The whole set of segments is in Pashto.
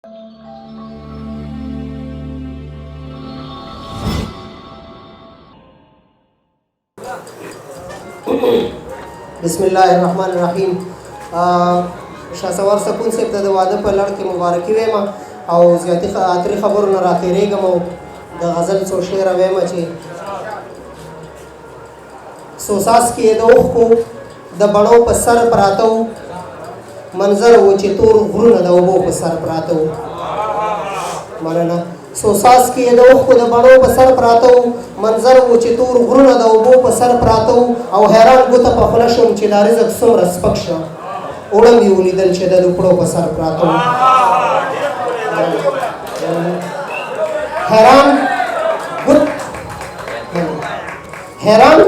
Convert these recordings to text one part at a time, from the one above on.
बिस्मिल्लाहिर्रहमानिर्रहीम। शाहसवार सकून से ته د واده په لړ کې مبارکي وایم او زیاتې خاطرې خبرو نه راتېرېږم او د غزل څو شعره وایم چې سوساس کې د اوښکو د بڼو په سر پراته وو، منظر و چې تور غرونه د اوبو په سر پراته وو. مننه. سوساس کې د اوښکو د بڼو په سر پراته وو، منظر و چې تور غرونه د اوبو په سر پراته وو، او حیران ګوته په خوله شوم چې دا رزق څومره سپک شه، اوړه مې ولیدل چې د لوپړو په سر پراته وو. حیران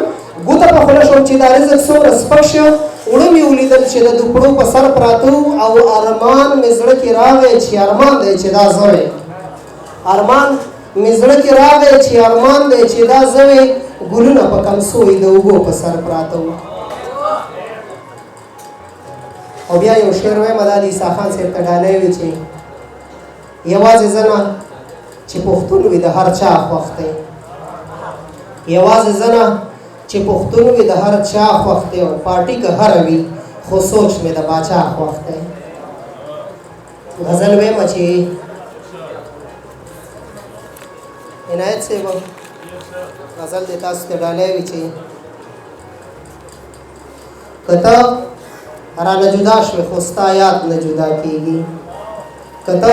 ګوته په خوله شوم چې دا رزق څومره سپک شه، اوړه مې ولیدل چې د دوپړو په سر پراته وو، او ارمان مې زړه کې راغی چې ارمان دی چې دا زه وې. ارمان مې زړه کې راغی چې ارمان دی چې دا زه وې، ګلونه په کمسوی د اوږو په سر پراته وو. او بیا یو شعر وایم، دا د عیسی خان صاحب ته ډالۍ وي چې یوازې زه نه چې پښتون وي د هر چا خوښ دی، یوازې زه نه چې پښتون وي د هر چا خوښ دی، او پارټي که هره وي خو سوچ مې د باچا خوښ دی. غزل وایم چې عنایت صاحب غزل د تاسو ته ډالۍ وي چې که ته رانه جدا شوې خو ستا یاد نه جدا کېږي، که ته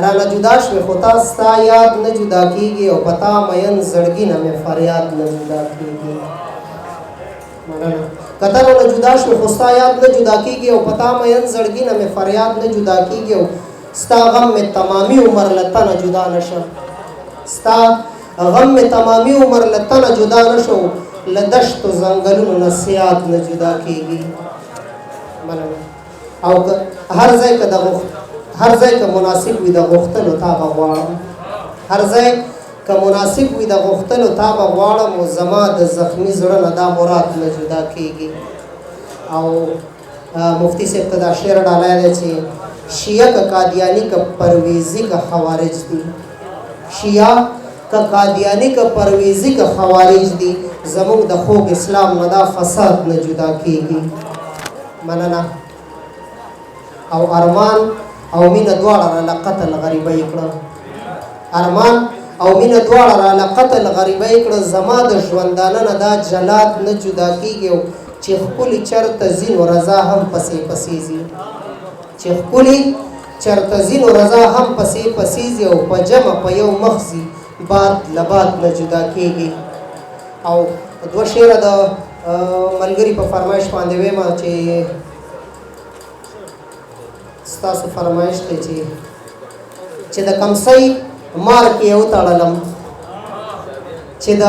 رانه جدا شوې خو تا ستا یاد نه جدا کېږي، او په تا مین زړګي نه مې فریاد نه جدا کېږي. مننه. که ته رانه جدا شوې خو ستا یاد نه جدا کېږي، او په تا مین زړګي نه مې فریاد نه جدا کېږي، او ستا غم مې تمامي عمر له تنه جدا نه شم، ستا غم مې تمامي عمر له تنه جدا نه شو، له دشتو ځنګلونو نه سیاد نه جدا کېږي. مننه. او هر ځای که مناسب وي د غوښتلو تا به غواړم، هر ځای که مناسب وي د غوښتلو تا به غواړم، او زما د زخمي زړه نه دا مراد نه جدا کېږي. او مفتی صاحب ته دا شعر ډالۍ دی چې شیعه که قادیاني که پرویزي که خوارج دي، شیعه که قادیاني که پرویزي که خوارج دي، زموږ د خوږ اسلام نه دا فساد نه جدا کېږي. مننه. او ارمان او مینه دواړه راله قتل غریبۍ کړه، ارمان او مینه دواړه راله قتل غریبۍ کړه، زما د ژوندانه نه دا جلاد نه جدا کېږي، او چې ښکلي چرته ځي نو رضا هم پسې پسې ځي، چې ښکلي چرته ځي نو رضا هم پسې پسې ځي، او په جمع په یو مخ ځي باد له باد نه جدا کېږي. او دوه شعره د ملګري په فرمایش باندې وایم چې ستاسو فرمایش دی چې د کمسۍ مار کې یې وتړلم، چې د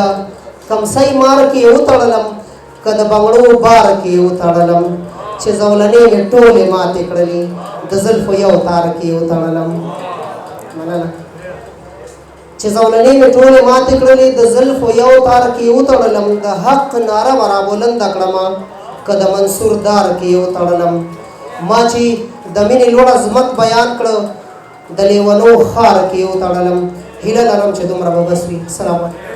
کمسۍ مار کې یې وتړلم، که د بنګړو بار کې یې وتړلم، چې زولنې مې ټولې ماتې کړلې د زلفو یو تار کې یې وتړلم. مننه. چې زولنې مې ټولې ماتې کړلې د زلفو یو تار کې یې وتړلم، د حق ناره به رابلنده کړمه که د منصور دار کې یې وتړلم. ما چې د مینې لوړ عظمت بیان کړه د لیونو خار کې یې وتړلم. هیله لرم چې دومره به بس وي. السلام علیکم.